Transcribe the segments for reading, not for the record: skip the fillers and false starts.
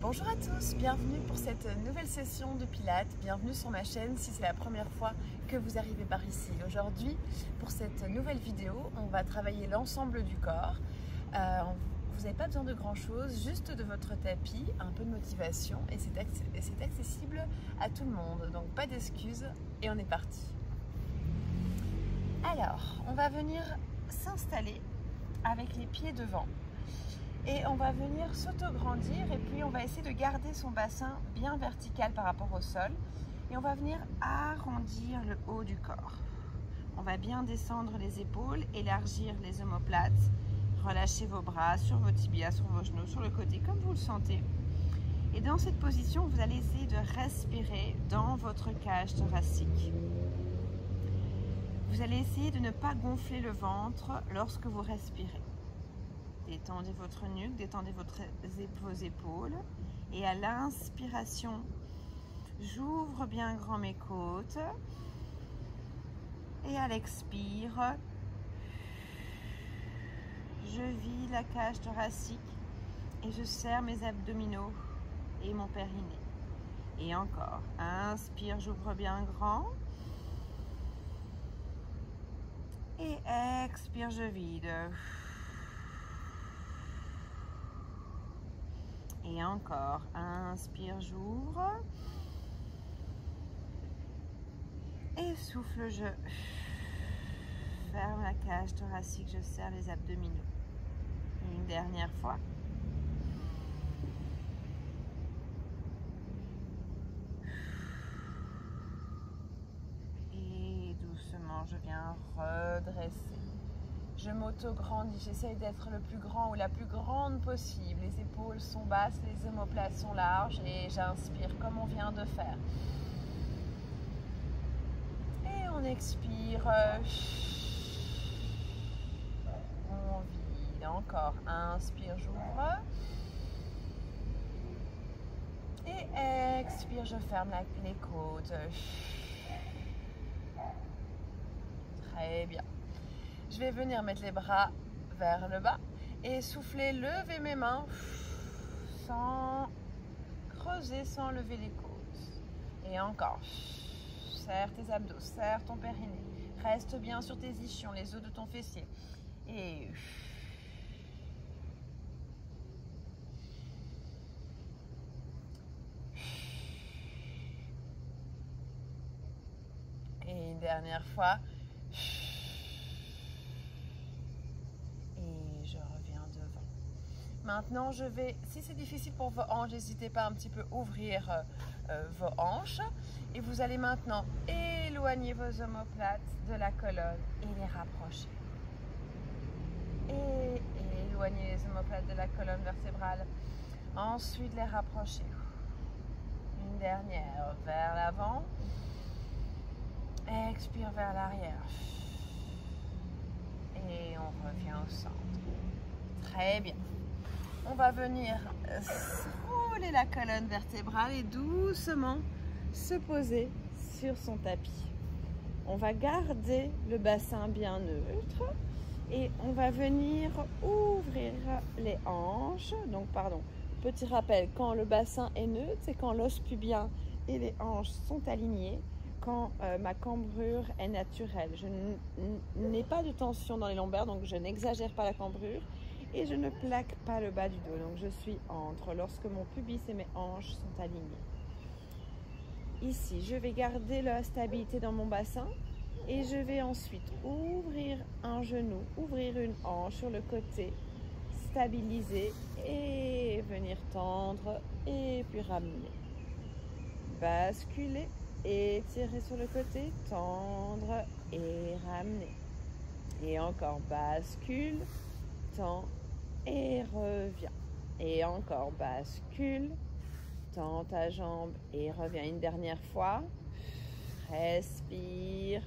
Bonjour à tous, bienvenue pour cette nouvelle session de Pilates, bienvenue sur ma chaîne si c'est la première fois que vous arrivez par ici. Aujourd'hui, pour cette nouvelle vidéo, on va travailler l'ensemble du corps. Vous n'avez pas besoin de grand chose, juste de votre tapis, un peu de motivation et c'est accessible à tout le monde, donc pas d'excuses et on est parti. Alors, on va venir s'installer avec les pieds devant. Et on va venir s'auto-grandir et puis on va essayer de garder son bassin bien vertical par rapport au sol. Et on va venir arrondir le haut du corps. On va bien descendre les épaules, élargir les omoplates, relâcher vos bras sur vos tibias, sur vos genoux, sur le côté comme vous le sentez. Et dans cette position, vous allez essayer de respirer dans votre cage thoracique. Vous allez essayer de ne pas gonfler le ventre lorsque vous respirez. Détendez votre nuque, détendez vos épaules. Et à l'inspiration, j'ouvre bien grand mes côtes. Et à l'expire, je vide la cage thoracique et je serre mes abdominaux et mon périnée. Et encore, inspire, j'ouvre bien grand. Et expire, je vide. Et encore, inspire, j'ouvre. Et souffle, je ferme la cage thoracique, je serre les abdominaux. Une dernière fois. Et doucement, je viens redresser. Je m'auto-grandis, j'essaye d'être le plus grand ou la plus grande possible. Les épaules sont basses, les omoplates sont larges et j'inspire comme on vient de faire. Et on expire. On vide. Encore. Inspire, j'ouvre. Et expire, je ferme les côtes. Très bien. Je vais venir mettre les bras vers le bas et souffler, lever mes mains sans creuser, sans lever les côtes. Et encore. Serre tes abdos, serre ton périnée. Reste bien sur tes ischions, les os de ton fessier. Et une dernière fois. Maintenant, je vais, si c'est difficile pour vos hanches, n'hésitez pas un petit peu à ouvrir vos hanches. Et vous allez maintenant éloigner vos omoplates de la colonne et les rapprocher. Et éloigner les omoplates de la colonne vertébrale. Ensuite, les rapprocher. Une dernière, vers l'avant. Expire vers l'arrière. Et on revient au centre. Très bien. On va venir rouler la colonne vertébrale et doucement se poser sur son tapis. On va garder le bassin bien neutre et on va venir ouvrir les hanches. Donc, pardon, petit rappel, quand le bassin est neutre, c'est quand l'os pubien et les hanches sont alignés, quand ma cambrure est naturelle. Je n'ai pas de tension dans les lombaires, donc je n'exagère pas la cambrure. Et je ne plaque pas le bas du dos, donc je suis entre lorsque mon pubis et mes hanches sont alignés. Ici, je vais garder la stabilité dans mon bassin et je vais ensuite ouvrir un genou, ouvrir une hanche sur le côté, stabiliser et venir tendre et puis ramener. Basculer, étirer sur le côté, tendre et ramener. Et encore, bascule, tend et reviens. Et encore, bascule, tends ta jambe et reviens une dernière fois. Respire.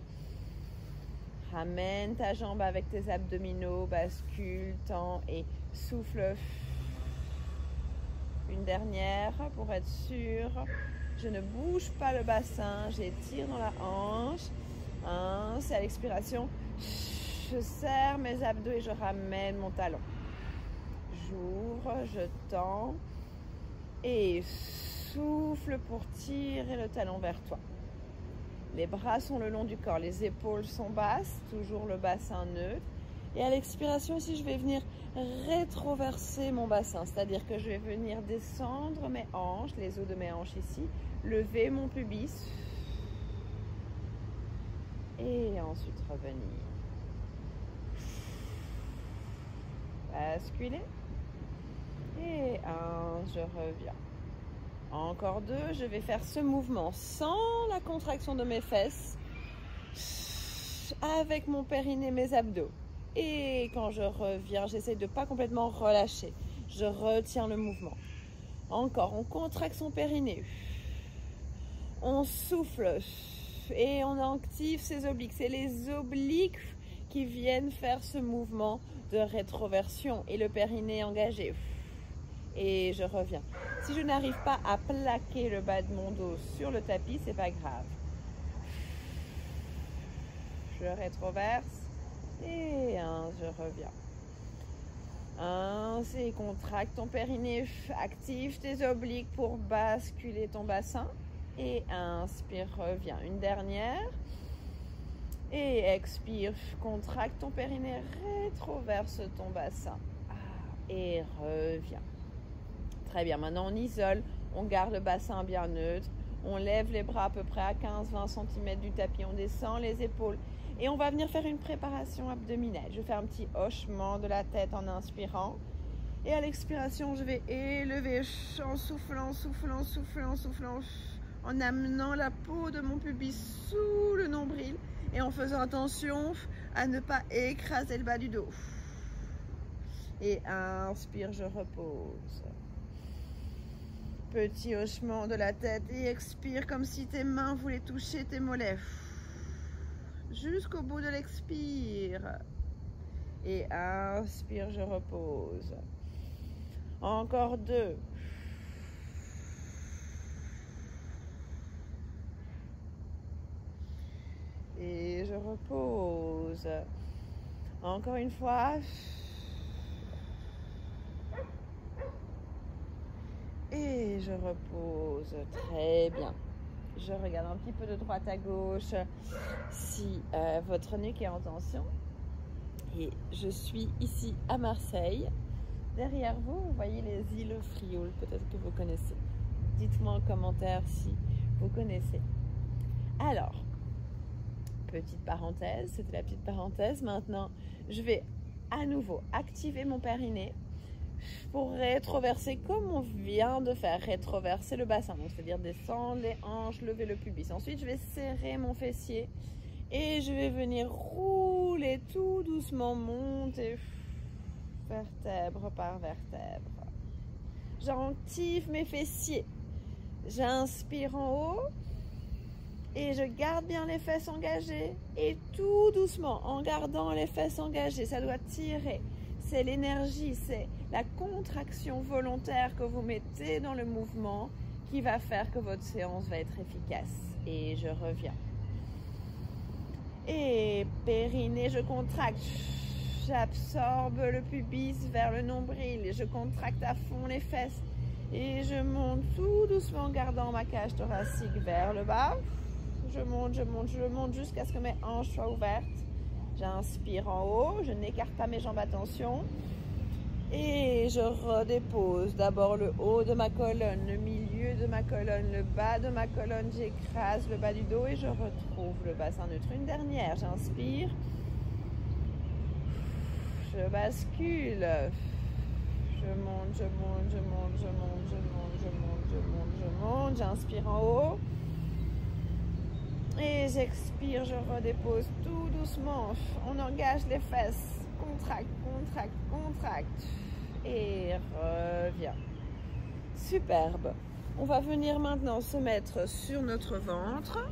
Ramène ta jambe avec tes abdominaux, bascule, tends et souffle. Une dernière pour être sûr. Je ne bouge pas le bassin, j'étire dans la hanche. C'est à l'expiration. Je serre mes abdos et je ramène mon talon. J'ouvre, je tends Et souffle pour tirer le talon vers toi. Les bras sont le long du corps, les épaules sont basses, toujours le bassin neutre. Et à l'expiration ici, je vais venir rétroverser mon bassin, c'est-à-dire que je vais venir descendre mes hanches, les os de mes hanches ici, lever mon pubis et ensuite revenir. Basculer. Et 1, je reviens. Encore 2, je vais faire ce mouvement sans la contraction de mes fesses, avec mon périnée, mes abdos. Et quand je reviens, j'essaie de ne pas complètement relâcher. Je retiens le mouvement. Encore, on contracte son périnée. On souffle et on active ses obliques. C'est les obliques qui viennent faire ce mouvement de rétroversion et le périnée engagé. Et je reviens. Si je n'arrive pas à plaquer le bas de mon dos sur le tapis, c'est pas grave. Je rétroverse. Et 1, je reviens. 1, c'est contracte ton périnée, active tes obliques pour basculer ton bassin. Et inspire, reviens. Une dernière. Et expire, contracte ton périnée, rétroverse ton bassin. Et reviens. Très bien, maintenant on isole, on garde le bassin bien neutre. On lève les bras à peu près à 15-20 cm du tapis, on descend les épaules. Et on va venir faire une préparation abdominale. Je vais faire un petit hochement de la tête en inspirant. Et à l'expiration, je vais élever en soufflant, soufflant, soufflant, soufflant, en amenant la peau de mon pubis sous le nombril et en faisant attention à ne pas écraser le bas du dos. Et inspire, je repose. Petit hochement de la tête et expire comme si tes mains voulaient toucher tes mollets. Jusqu'au bout de l'expire. Et inspire, je repose. Encore 2. Et je repose. Encore une fois. Et je repose. Très bien. Je regarde un petit peu de droite à gauche si votre nuque est en tension. Et je suis ici à Marseille. Derrière vous, vous voyez les îles Frioul, peut-être que vous connaissez. Dites-moi en commentaire si vous connaissez. Alors, petite parenthèse, c'était la petite parenthèse. Maintenant, je vais à nouveau activer mon périnée pour rétroverser comme on vient de faire, rétroverser le bassin. Donc, c'est-à-dire descendre les hanches, lever le pubis. Ensuite, je vais serrer mon fessier et je vais venir rouler tout doucement, monter vertèbre par vertèbre. J'active mes fessiers. J'inspire en haut et je garde bien les fesses engagées. Et tout doucement, en gardant les fesses engagées, ça doit tirer. C'est l'énergie, c'est la contraction volontaire que vous mettez dans le mouvement qui va faire que votre séance va être efficace. Et je reviens. Et périnée, je contracte. J'absorbe le pubis vers le nombril et je contracte à fond les fesses. Et je monte tout doucement en gardant ma cage thoracique vers le bas. Je monte, je monte, je monte jusqu'à ce que mes hanches soient ouvertes. J'inspire en haut, je n'écarte pas mes jambes, attention. Et je redépose d'abord le haut de ma colonne, le milieu de ma colonne, le bas de ma colonne. J'écrase le bas du dos et je retrouve le bassin neutre. Une dernière, j'inspire. Je bascule. Je monte, je monte, je monte, je monte, je monte, je monte, je monte, je monte. J'inspire en haut. Et j'expire, je redépose tout doucement. On engage les fesses. Contracte, contracte, contracte. Et revient. Superbe. On va venir maintenant se mettre sur notre ventre.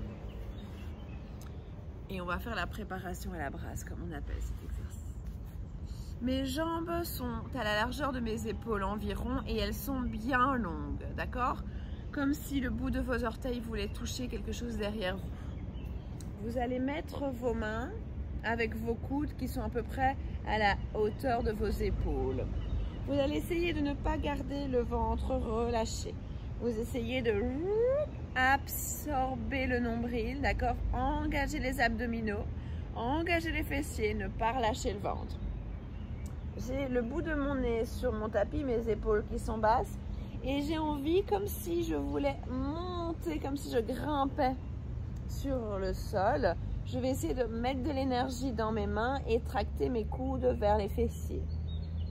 Et on va faire la préparation à la brasse, comme on appelle cet exercice. Mes jambes sont à la largeur de mes épaules environ et elles sont bien longues, d'accord? Comme si le bout de vos orteils voulait toucher quelque chose derrière vous. Vous allez mettre vos mains avec vos coudes qui sont à peu près à la hauteur de vos épaules. Vous allez essayer de ne pas garder le ventre relâché. Vous essayez de absorber le nombril, d'accord? Engager les abdominaux, engager les fessiers, ne pas relâcher le ventre. J'ai le bout de mon nez sur mon tapis, mes épaules qui sont basses. Et j'ai envie, comme si je voulais monter, comme si je grimpais sur le sol. Je vais essayer de mettre de l'énergie dans mes mains et tracter mes coudes vers les fessiers.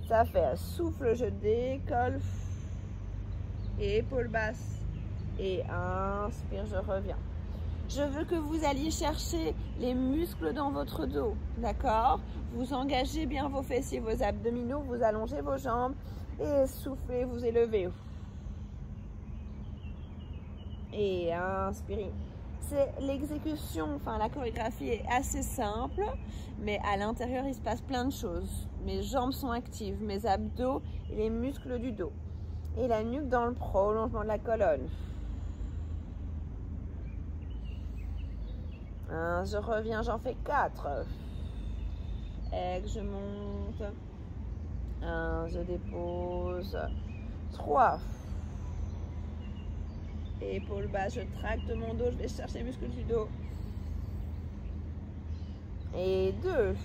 Ça fait un souffle, je décolle. Et épaules basses. Et inspire, je reviens. Je veux que vous alliez chercher les muscles dans votre dos, d'accord? Vous engagez bien vos fessiers, vos abdominaux, vous allongez vos jambes et soufflez, vous élevez. Et inspirez. C'est l'exécution, enfin la chorégraphie est assez simple, mais à l'intérieur il se passe plein de choses. Mes jambes sont actives, mes abdos et les muscles du dos. Et la nuque dans le prolongement de la colonne. Je reviens, j'en fais 4. Et je monte. Je dépose. 3. Épaules basses, je tracte mon dos, je vais chercher les muscles du dos. Et 2.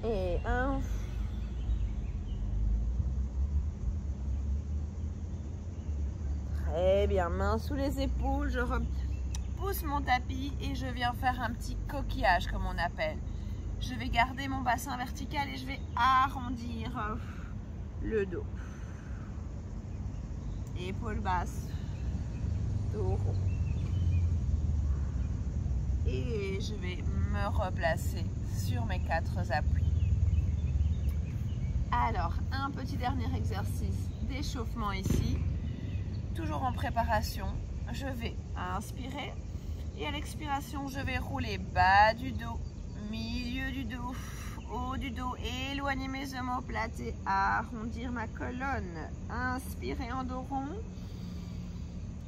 Et 1. Très bien, main sous les épaules, je repousse mon tapis et je viens faire un petit coquillage comme on appelle. Je vais garder mon bassin vertical et je vais arrondir le dos. Épaules basses, dos rond. Et je vais me replacer sur mes 4 appuis. Alors, un petit dernier exercice d'échauffement ici. Toujours en préparation, je vais inspirer et à l'expiration, je vais rouler bas du dos, milieu du dos, haut du dos, éloigner mes omoplates et arrondir ma colonne. Inspirez en dos rond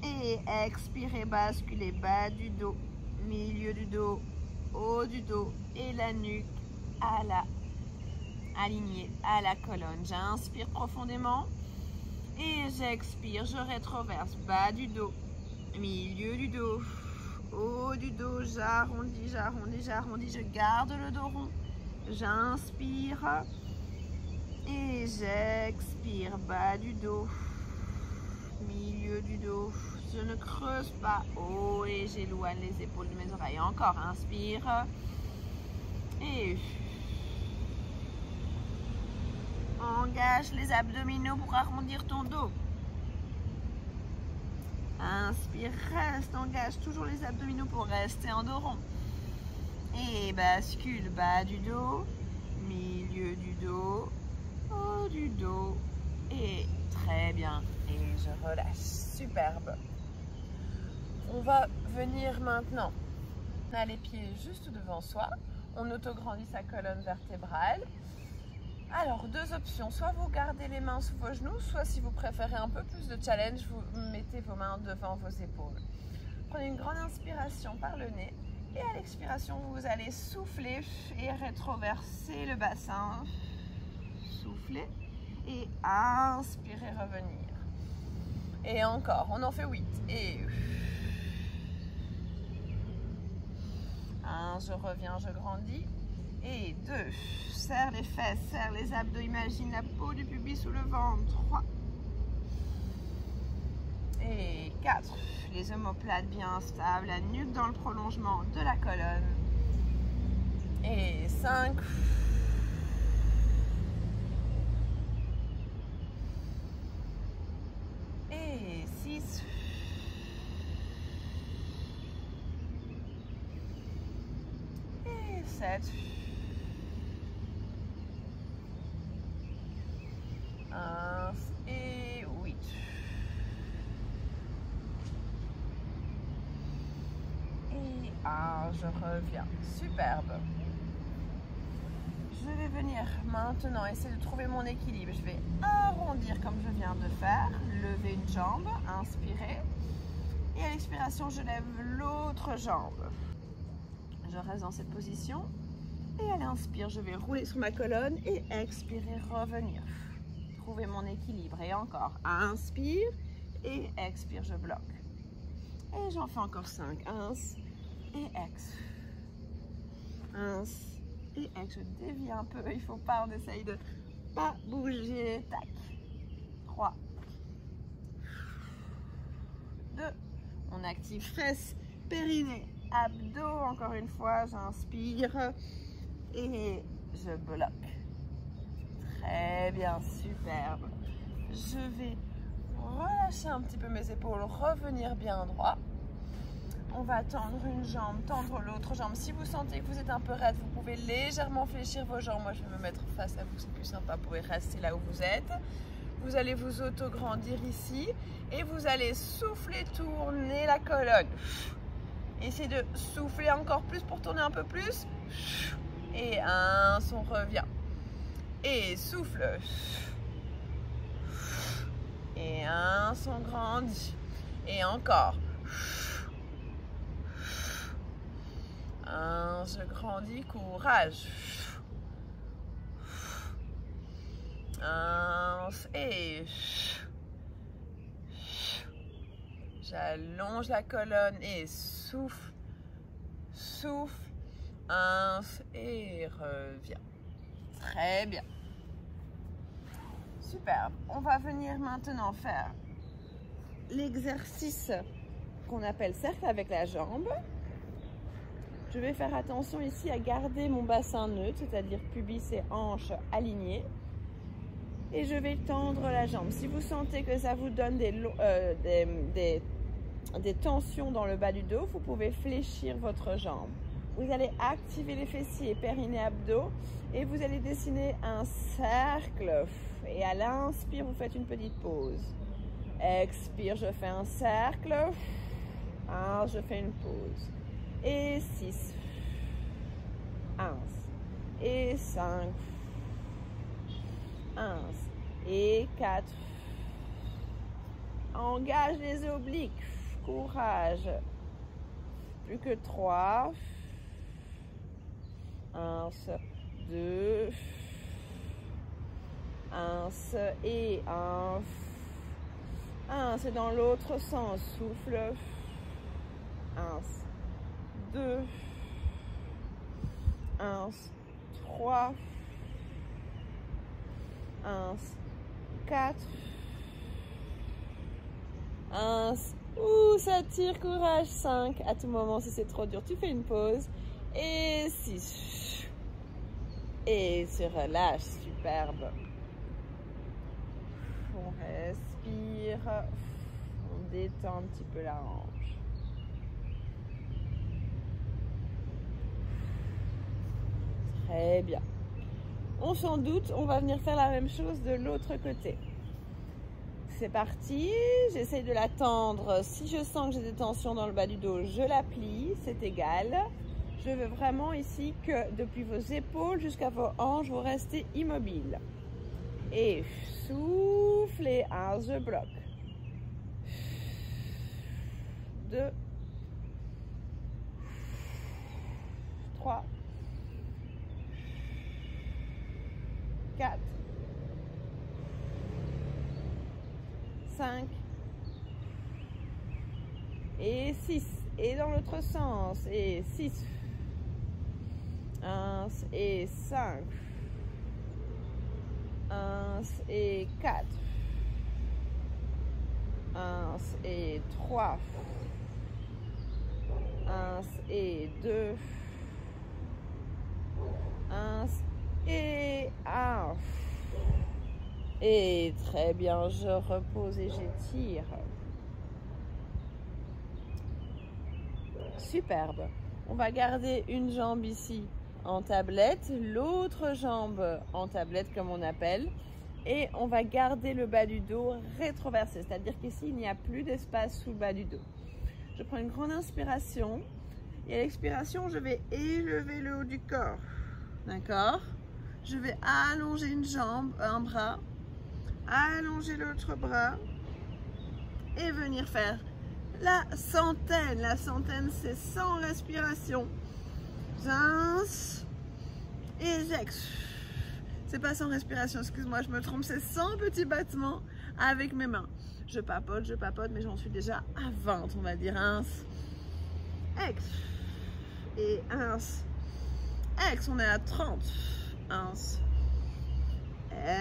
et expirez, basculez bas du dos, milieu du dos, haut du dos et la nuque alignée à la colonne. J'inspire profondément. Et j'expire, je rétroverse, bas du dos, milieu du dos, haut du dos, j'arrondis, j'arrondis, j'arrondis, je garde le dos rond. J'inspire et j'expire, bas du dos, milieu du dos, je ne creuse pas, haut et j'éloigne les épaules de mes oreilles. Encore, inspire et engage les abdominaux pour arrondir ton dos. Inspire, reste, engage toujours les abdominaux pour rester en dos rond. Et bascule bas du dos, milieu du dos, haut du dos. Et très bien. Et je relâche. Superbe. On va venir maintenant. On a les pieds juste devant soi. On autograndit sa colonne vertébrale. Alors, 2 options, soit vous gardez les mains sous vos genoux, soit si vous préférez un peu plus de challenge, vous mettez vos mains devant vos épaules. Prenez une grande inspiration par le nez et à l'expiration, vous allez souffler et rétroverser le bassin. Soufflez et inspirez, revenir. Et encore, on en fait 8. Et 1, je reviens, je grandis. Et 2, serre les fesses, serre les abdos, imagine la peau du pubis sous le ventre. 3. Et 4, les omoplates bien stables, la nuque dans le prolongement de la colonne. Et 5. Et 6. Et 7. 1 et 8. Et 1, je reviens. Superbe. Je vais venir maintenant essayer de trouver mon équilibre. Je vais arrondir comme je viens de faire. Lever une jambe, inspirer. Et à l'expiration, je lève l'autre jambe. Je reste dans cette position. Et à l'inspire, je vais rouler sur ma colonne et expirer, revenir. Trouver mon équilibre. Et encore, inspire et expire, je bloque. Et j'en fais encore 5. Ins et ex. Ins et ex. Je dévie un peu, il ne faut pas, on essaye de pas bouger. Tac. 3. 2. On active fesses, périnée, abdos. Encore une fois, j'inspire et je bloque. Très bien, superbe. Je vais relâcher un petit peu mes épaules, revenir bien droit. On va tendre une jambe, tendre l'autre jambe. Si vous sentez que vous êtes un peu raide, vous pouvez légèrement fléchir vos jambes. Moi, je vais me mettre face à vous, c'est plus sympa. Vous pouvez rester là où vous êtes. Vous allez vous auto-grandir ici et vous allez souffler, tourner la colonne. Essayez de souffler encore plus pour tourner un peu plus. Et on revient. Et souffle. Et on grandit. Et encore. Je grandis, courage. Et j'allonge la colonne et souffle, souffle, et reviens. Très bien. Super. On va venir maintenant faire l'exercice qu'on appelle cercle avec la jambe. Je vais faire attention ici à garder mon bassin neutre, c'est-à-dire pubis et hanches alignés. Et je vais tendre la jambe. Si vous sentez que ça vous donne des tensions dans le bas du dos, vous pouvez fléchir votre jambe. Vous allez activer les fessiers, périnée, abdos et vous allez dessiner un cercle. Et à l'inspire, vous faites une petite pause. Expire, je fais un cercle. Je fais une pause. Et 6. 1. Et 5. 1. Et 4. Engage les obliques. Courage. Plus que 3. 1, 2. 1 et 1. C'est dans l'autre sens. Souffle. 1, 2. 1, 3. 1, 4. 1. Ça tire, courage. 5. À tout moment, si c'est trop dur, tu fais une pause. Et 6. Et se relâche, superbe. On respire. On détend un petit peu la hanche. Très bien. On s'en doute, on va venir faire la même chose de l'autre côté. C'est parti, j'essaye de la tendre. Si je sens que j'ai des tensions dans le bas du dos, je la plie, c'est égal. Je veux vraiment ici que depuis vos épaules jusqu'à vos hanches, vous restez immobile. Et soufflez, 1, je bloque. 2, 3, 4, 5 et 6. Et dans l'autre sens. Et 6. 1 et 5. 1 et 4. 1 et 3. 1 et 2. 1 et 1. Et très bien, je repose et j'étire. Superbe. On va garder une jambe ici en tablette, l'autre jambe en tablette comme on appelle. Et on va garder le bas du dos rétroversé, c'est-à-dire qu'ici il n'y a plus d'espace sous le bas du dos. Je prends une grande inspiration et à l'expiration, je vais élever le haut du corps. D'accord? Je vais allonger une jambe, un bras, allonger l'autre bras et venir faire la centaine. La centaine, c'est 100 respirations. 1 Et j'ex. C'est pas sans respiration, excuse-moi, je me trompe, c'est 100 petits battements avec mes mains. Je papote, mais j'en suis déjà à 20, on va dire. Ins. Ex. Et ins. Ex, on est à 30. Ins.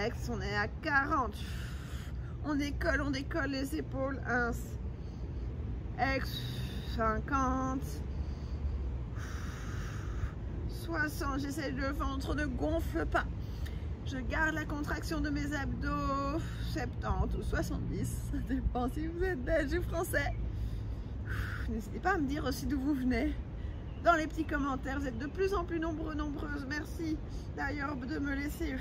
Ex, on est à 40. On décolle les épaules. Ins. Ex. 50. 60. J'essaie, le ventre ne gonfle pas. Je garde la contraction de mes abdos. 70 ou 70. Ça dépend si vous êtes belge ou français. N'hésitez pas à me dire aussi d'où vous venez. Dans les petits commentaires, vous êtes de plus en plus nombreuses. Merci d'ailleurs de me laisser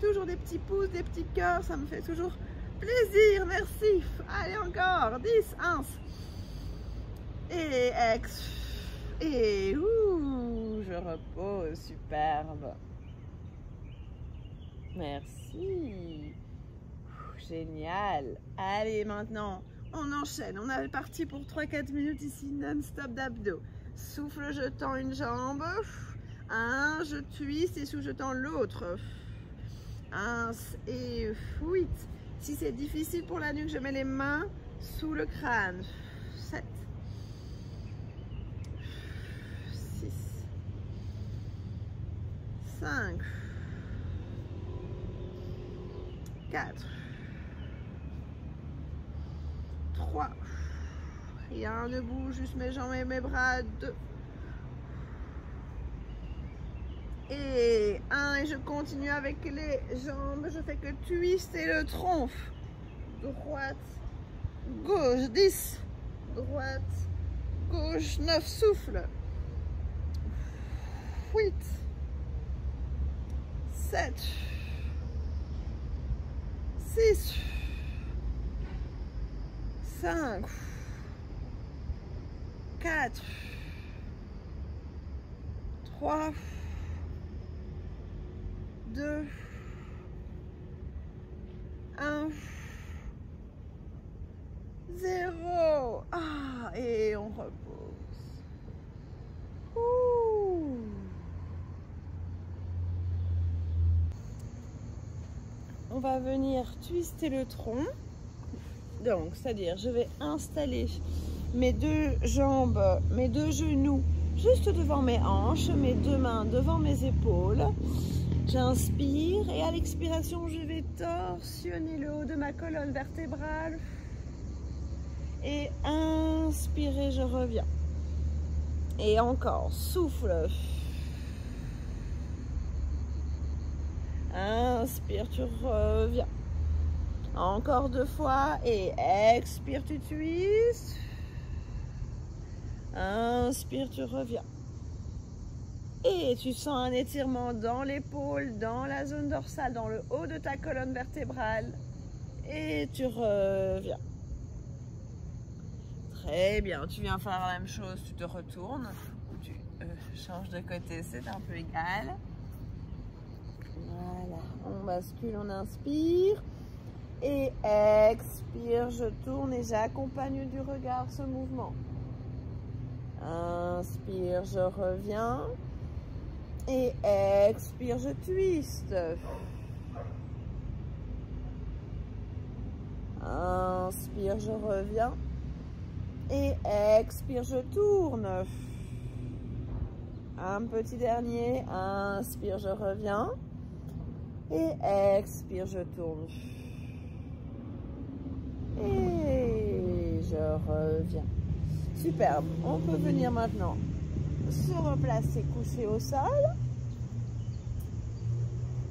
toujours des petits pouces, des petits cœurs. Ça me fait toujours plaisir. Merci. Allez, encore. 10, 1. Et ex. Et ouh, je repose. Superbe. Merci. Génial. Allez, maintenant, on enchaîne. On est parti pour 3-4 minutes ici, non-stop d'abdos. Souffle, je tends une jambe. 1, je twiste et je tends l'autre. 1 et 8. Si c'est difficile pour la nuque, je mets les mains sous le crâne. 7. 6. 5. 4. 3. Rien ne bouge, juste mes jambes et mes bras. 2. Et 1. Et je continue avec les jambes. Je fais que twister le tronc. Droite, gauche. 10. Droite, gauche. 9. Souffle. 8. 7. 6. 5. 4. 3. 2. 1. 0. Ah, et on repose. Ouh. On va venir twister le tronc. Donc, c'est-à-dire, je vais installer mes deux jambes, mes deux genoux juste devant mes hanches, mes deux mains devant mes épaules. J'inspire et à l'expiration, je vais torsionner le haut de ma colonne vertébrale. Et inspirez, je reviens. Et encore, souffle. Inspire, tu reviens. Encore 2 fois et expire, tu twistes. Inspire, tu reviens. Et tu sens un étirement dans l'épaule, dans la zone dorsale, dans le haut de ta colonne vertébrale. Et tu reviens. Très bien. Tu viens faire la même chose, tu te retournes ou tu changes de côté, c'est un peu égal. Voilà, on bascule, on inspire. Et expire, je tourne et j'accompagne du regard ce mouvement. Inspire, je reviens. Et expire, je twiste. Inspire, je reviens. Et expire, je tourne. Un petit dernier. Inspire, je reviens. Et expire, je tourne. Et je reviens. Superbe. On peut venir maintenant se replacer couché au sol.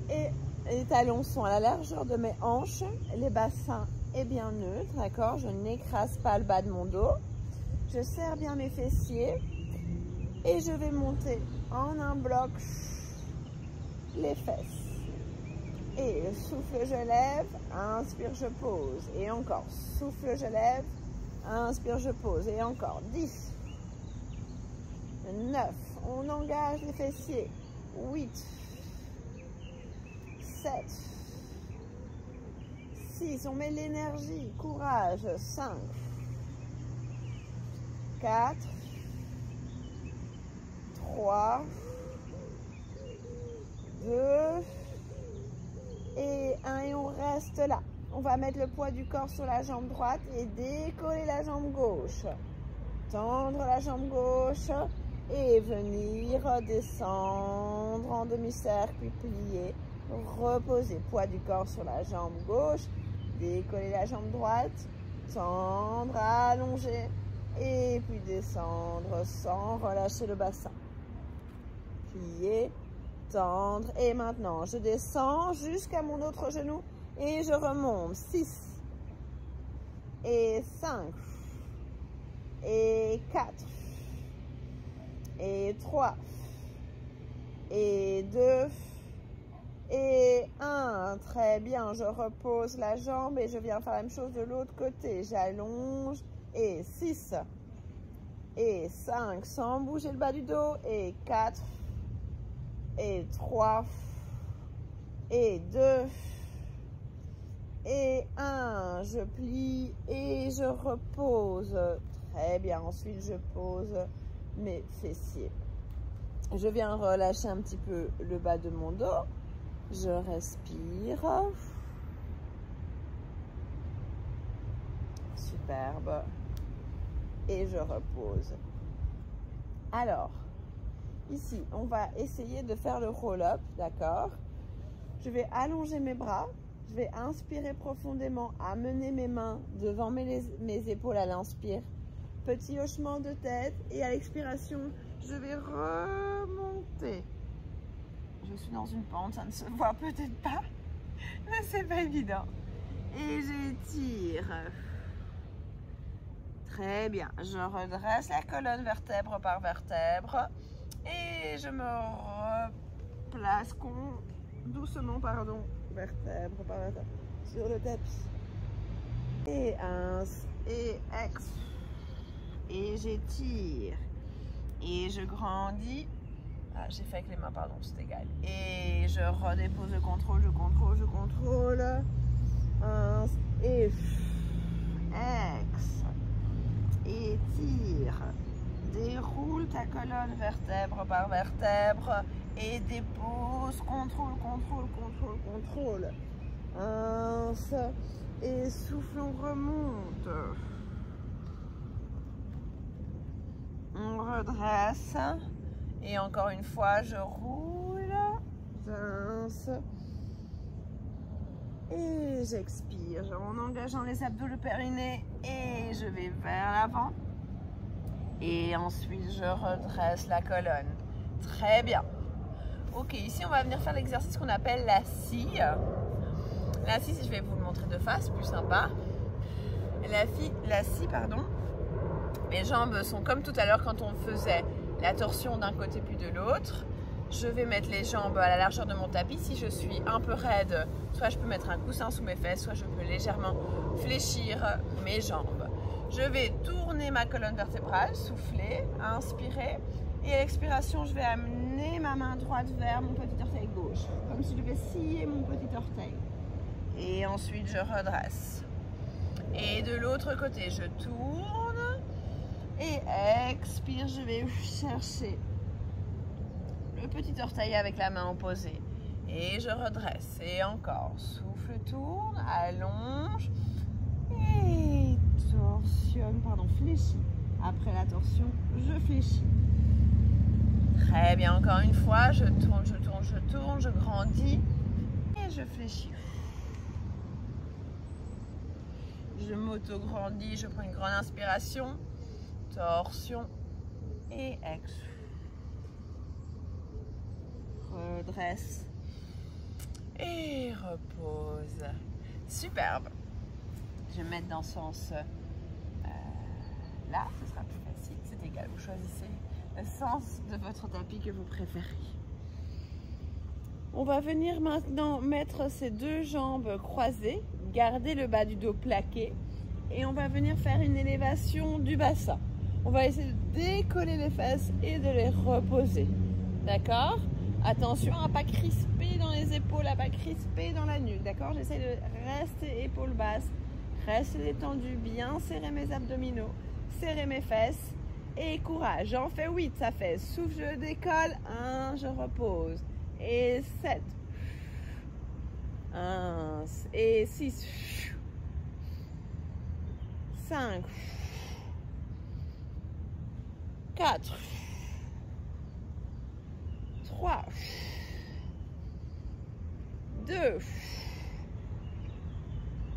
Et les talons sont à la largeur de mes hanches. Les bassins est bien neutre, d'accord? Je n'écrase pas le bas de mon dos. Je serre bien mes fessiers. Et je vais monter en un bloc les fesses. Et souffle, je lève, inspire, je pose. Et encore, souffle, je lève, inspire, je pose. Et encore, 10, 9, on engage les fessiers, 8, 7, 6, on met l'énergie, courage, 5, 4, 3, 2 et 1 et on reste là. On va mettre le poids du corps sur la jambe droite et décoller la jambe gauche. Tendre la jambe gauche et venir descendre en demi-cercle, puis plier. Reposer, poids du corps sur la jambe gauche, décoller la jambe droite, tendre, allonger et puis descendre sans relâcher le bassin. Plier, tendre et maintenant je descends jusqu'à mon autre genou et je remonte. 6 et 5 et 4 et 3 et 2 et 1. Très bien, je repose la jambe et je viens faire la même chose de l'autre côté. J'allonge et 6 et 5 sans bouger le bas du dos et 4 et 3 et 2 et 1. Je plie et je repose. Très bien, ensuite je pose mes fessiers. Je viens relâcher un petit peu le bas de mon dos. Je respire. Superbe. Et je repose. Alors, ici, on va essayer de faire le roll-up, d'accord? Je vais allonger mes bras. Je vais inspirer profondément, amener mes mains devant mes épaules à l'inspire. Petit hochement de tête et à l'expiration, je vais remonter. Je suis dans une pente, ça ne se voit peut-être pas, mais c'est pas évident. Et j'étire. Très bien. Je redresse la colonne vertèbre par vertèbre et je me replace doucement, vertèbre par vertèbre, sur le tapis. Et ins et ex. Et j'étire. Et je grandis. Ah, j'ai fait avec les mains, pardon, c'est égal. Et je redépose le contrôle, je contrôle. Ins et ex. Étire. Déroule ta colonne vertèbre par vertèbre et dépose, contrôle. Ins et souffle, on remonte. On redresse. Et encore une fois, je roule. Ins. Et j'expire en engageant les abdos, le périnée. Et je vais vers l'avant. Et ensuite, je redresse la colonne. Très bien. Ok, ici, on va venir faire l'exercice qu'on appelle la scie. La scie, je vais vous le montrer de face, plus sympa. La scie, pardon. Mes jambes sont comme tout à l'heure quand on faisait la torsion d'un côté puis de l'autre. Je vais mettre les jambes à la largeur de mon tapis. Si je suis un peu raide, soit je peux mettre un coussin sous mes fesses, soit je peux légèrement fléchir mes jambes. Je vais tourner ma colonne vertébrale, souffler, inspirer. Et à l'expiration, je vais amener ma main droite vers mon petit orteil gauche. Comme si je devais scier mon petit orteil. Et ensuite, je redresse. Et de l'autre côté, je tourne. Et expire, je vais chercher le petit orteil avec la main opposée. Et je redresse. Et encore, souffle, tourne, allonge. Et torsionne, fléchis. Après la torsion, je fléchis. Très bien, encore une fois, je tourne, je grandis et je fléchis. Je m'auto-grandis, je prends une grande inspiration, torsion et ex. Redresse et repose. Superbe. Je vais mettre dans ce sens là, ce sera plus facile, c'est égal, vous choisissez le sens de votre tapis que vous préférez. On va venir maintenant mettre ces deux jambes croisées, garder le bas du dos plaqué et on va venir faire une élévation du bassin. On va essayer de décoller les fesses et de les reposer. D'accord? Attention à ne pas crisper dans les épaules, à ne pas crisper dans la nuque. D'accord? J'essaie de rester épaules basses, rester détendu, bien serrer mes abdominaux, serrer mes fesses. Et courage, j'en fais 8, ça fait souffle, je décolle, 1, je repose. et 7. 1 et 6. 5. 4. 3. 2.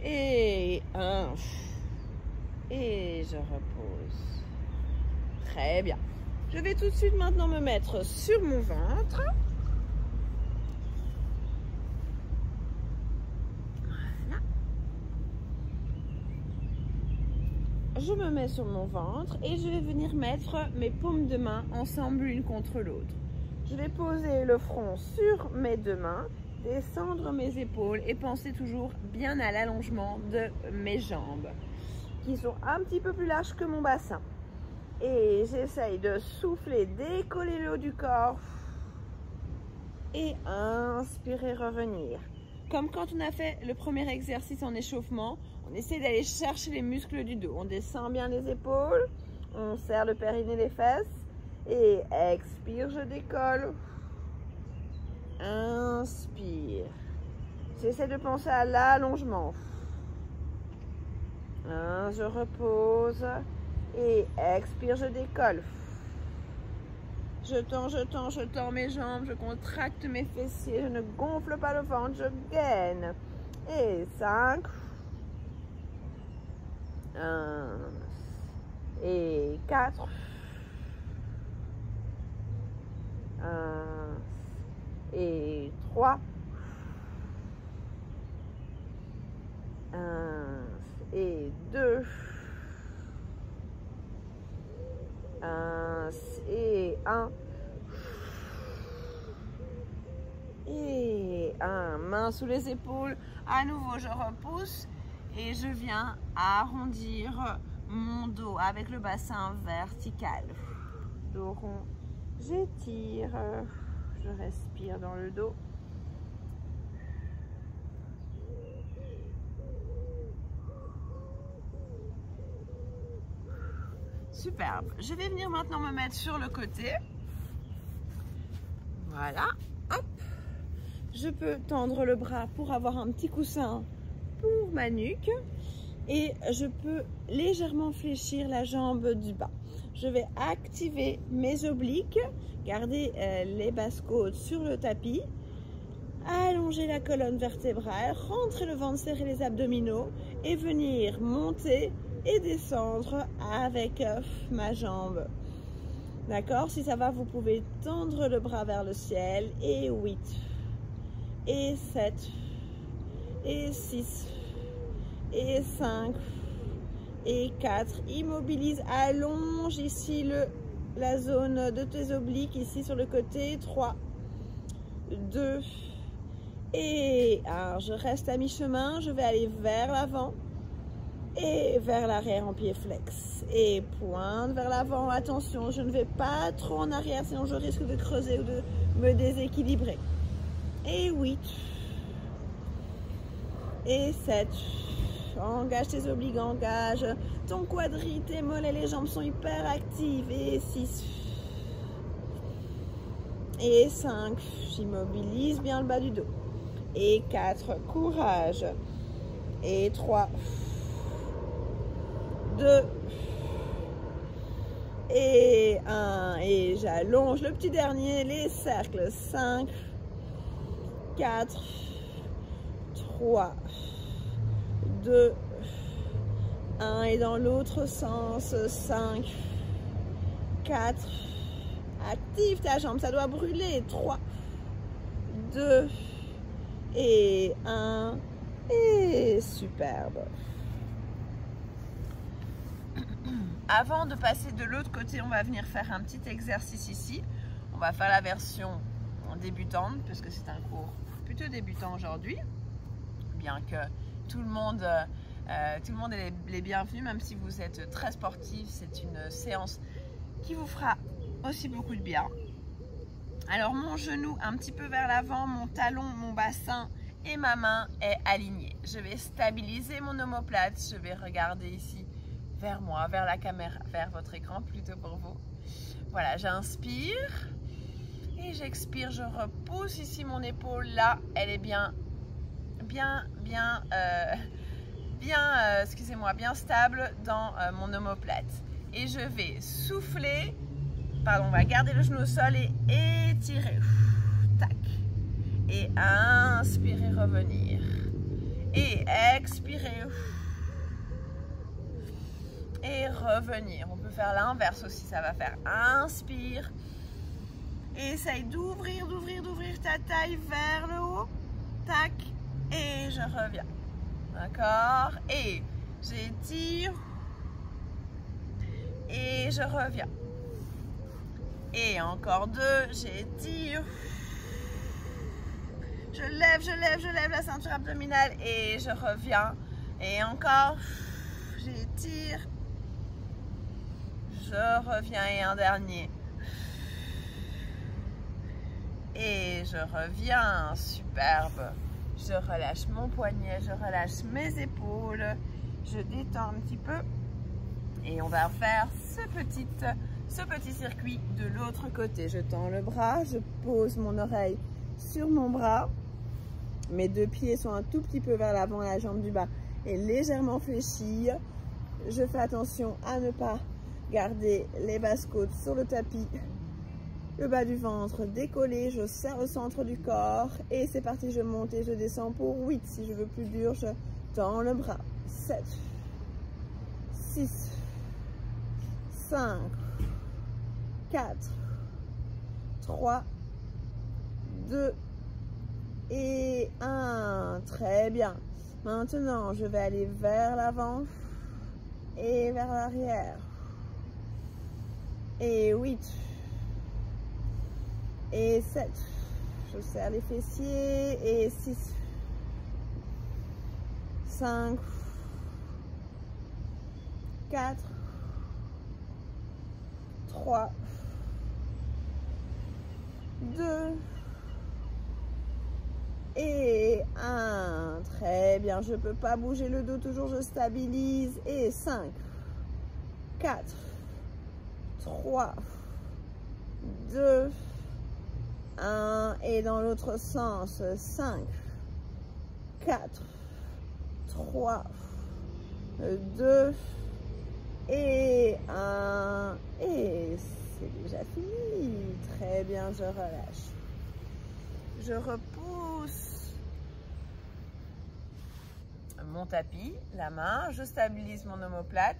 Et 1. Et je repose. Très bien. Je vais tout de suite maintenant me mettre sur mon ventre. Voilà. Je me mets sur mon ventre et je vais venir mettre mes paumes de main ensemble l'une contre l'autre. Je vais poser le front sur mes deux mains, descendre mes épaules et penser toujours bien à l'allongement de mes jambes qui sont un petit peu plus larges que mon bassin. Et j'essaye de souffler, décoller le haut du corps et inspirer, revenir. Comme quand on a fait le premier exercice en échauffement, on essaie d'aller chercher les muscles du dos. On descend bien les épaules, on serre le périnée, les fesses et expire, je décolle. Inspire. J'essaie de penser à l'allongement. Je repose. Et expire, je décolle. Je tends mes jambes, je contracte mes fessiers, je ne gonfle pas le ventre, je gaine. Et 5. 1. Et 4. 1. Et 3. 1. Et 2. 1 et 1 et 1. Main sous les épaules. À nouveau, je repousse et je viens arrondir mon dos avec le bassin vertical. Dos rond, j'étire. Je respire dans le dos. Superbe. Je vais venir maintenant me mettre sur le côté. Voilà. Hop. Je peux tendre le bras pour avoir un petit coussin pour ma nuque. Et je peux légèrement fléchir la jambe du bas. Je vais activer mes obliques. Garder les basses-côtes sur le tapis. Allonger la colonne vertébrale. Rentrer le ventre, serrer les abdominaux. Et venir monter et descendre avec ma jambe. D'accord? Si ça va, vous pouvez tendre le bras vers le ciel. Et 8. Et 7. Et 6. Et 5. Et 4. Immobilise, allonge ici la zone de tes obliques, ici sur le côté. 3. 2. Et 1. Je reste à mi-chemin. Je vais aller vers l'avant. Et vers l'arrière en pied flex. Et pointe vers l'avant. Attention, je ne vais pas trop en arrière, sinon je risque de creuser ou de me déséquilibrer. Et 8. Et 7. Engage tes obliques, engage ton quadri, tes mollets, les jambes sont hyper actives. Et 6. Et 5. J'immobilise bien le bas du dos. Et 4. Courage. Et 3. 2 et 1 et j'allonge le petit dernier, les cercles. 5, 4, 3, 2, 1 et dans l'autre sens. 5, 4, active ta jambe, ça doit brûler. 3, 2 et 1 et superbe. Avant de passer de l'autre côté, on va venir faire un petit exercice ici. On va faire la version en débutante, puisque c'est un cours plutôt débutant aujourd'hui. Bien que tout le monde est les bienvenus, même si vous êtes très sportif, c'est une séance qui vous fera aussi beaucoup de bien. Alors mon genou un petit peu vers l'avant, mon talon, mon bassin et ma main est alignée. Je vais stabiliser mon omoplate, je vais regarder ici vers moi, vers la caméra, vers votre écran plutôt pour vous. Voilà, j'inspire Et j'expire, je repousse ici mon épaule. Là, elle est bien excusez-moi, bien stable dans mon omoplate. Et je vais souffler, pardon, on va garder le genou au sol et étirer. Tac. Et inspirer, revenir. Et expirer. Et revenir. On peut faire l'inverse aussi, ça va faire inspire. Et essaye d'ouvrir ta taille vers le haut. Tac. Et je reviens. D'accord? Et j'étire. Et je reviens. Et encore 2. J'étire. Je lève la ceinture abdominale et je reviens. Et encore. J'étire. Je reviens et un dernier. Et je reviens. Superbe. Je relâche mon poignet, je relâche mes épaules. Je détends un petit peu. Et on va faire ce petit circuit de l'autre côté. Je tends le bras, je pose mon oreille sur mon bras. Mes 2 pieds sont un tout petit peu vers l'avant, la jambe du bas est légèrement fléchie. Je fais attention à ne pas garder les basses côtes sur le tapis. Le bas du ventre décollé, je serre le centre du corps. Et c'est parti, je monte et je descends pour 8. Si je veux plus dur, je tends le bras. 7, 6, 5, 4, 3, 2 et 1. Très bien. Maintenant, je vais aller vers l'avant et vers l'arrière. Et 8. Et 7. Je serre les fessiers. Et 6. 5. 4. 3. 2. Et 1. Très bien. Je ne peux pas bouger le dos. Toujours, je stabilise. Et 5. 4. 3. 2. 1 et dans l'autre sens 5 4 3 2 et 1 et c'est déjà fini. Très bien, je relâche, je repousse mon tapis, la main, je stabilise mon omoplate,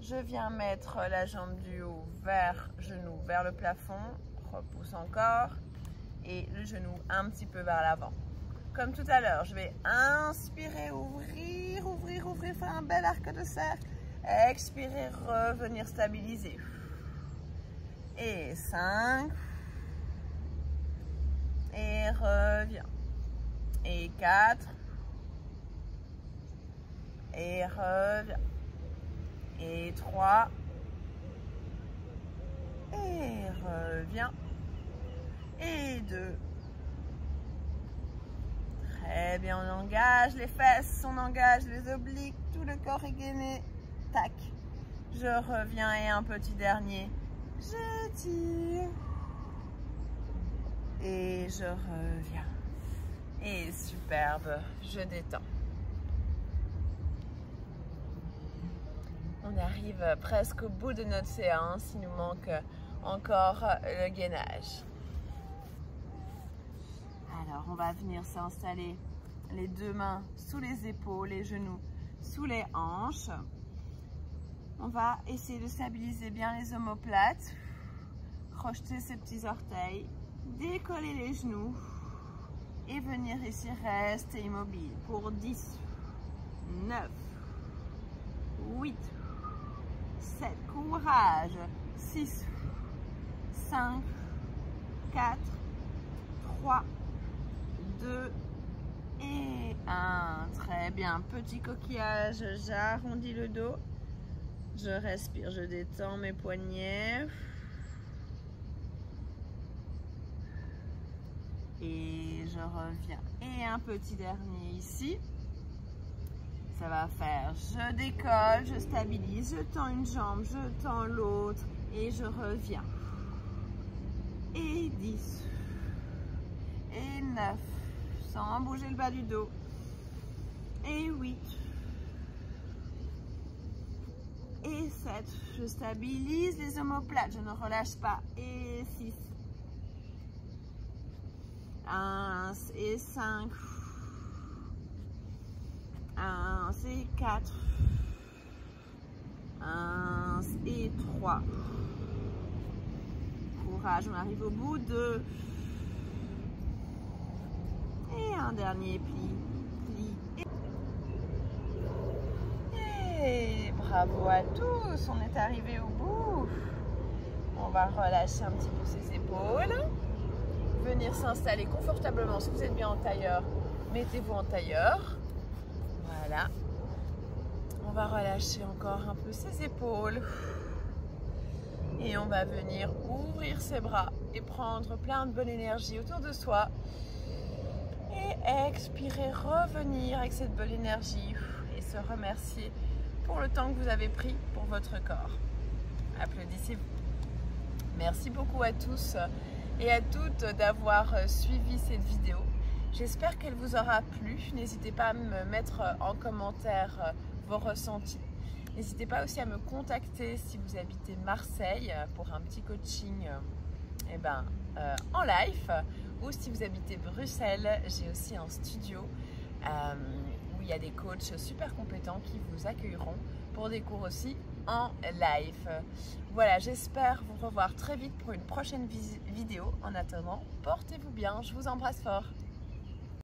je viens mettre la jambe du haut vers genou vers le plafond, repousse encore et le genou un petit peu vers l'avant. Comme tout à l'heure, je vais inspirer, ouvrir, faire un bel arc de cercle. Expirer, revenir stabiliser. Et 5. Et reviens. Et 4. Et reviens. Et 3. Et reviens. Et 2. Très bien, on engage les fesses, on engage les obliques, tout le corps est gainé. Tac. Je reviens et un petit dernier. J'étire. Et je reviens. Et superbe, je détends. On arrive presque au bout de notre séance, il nous manque encore le gainage. Alors, on va venir s'installer les 2 mains sous les épaules, les genoux sous les hanches. On va essayer de stabiliser bien les omoplates, crocheter ses petits orteils, décoller les genoux et venir ici rester immobile pour 10, 9, 8, 7, courage, 6, 5, 4, 3, 2 et 1. Très bien. Petit coquillage, j'arrondis le dos. Je respire, je détends mes poignets. Et je reviens. Et un petit dernier ici. Ça va faire, je décolle, je stabilise, je tends une jambe, je tends l'autre et je reviens. Et 10. Et 9. Sans bouger le bas du dos. Et 8. Et 7. Je stabilise les omoplates, je ne relâche pas. Et 6. 1 et 5. 1 et 4. 1 et 3. Courage, on arrive au bout. 2. Et un dernier pli. Et bravo à tous, on est arrivé au bout. On va relâcher un petit peu ses épaules. Venir s'installer confortablement. Si vous êtes bien en tailleur, mettez-vous en tailleur. Voilà. On va relâcher encore un peu ses épaules. Et on va venir ouvrir ses bras et prendre plein de bonne énergie autour de soi. Et expirer, revenir avec cette bonne énergie et se remercier pour le temps que vous avez pris pour votre corps. Applaudissez-vous. Merci beaucoup à tous et à toutes d'avoir suivi cette vidéo. J'espère qu'elle vous aura plu. N'hésitez pas à me mettre en commentaire vos ressentis. N'hésitez pas aussi à me contacter si vous habitez Marseille pour un petit coaching en live, ou si vous habitez Bruxelles, j'ai aussi un studio où il y a des coachs super compétents qui vous accueilleront pour des cours aussi en live. Voilà, j'espère vous revoir très vite pour une prochaine vidéo. En attendant, portez-vous bien, je vous embrasse fort.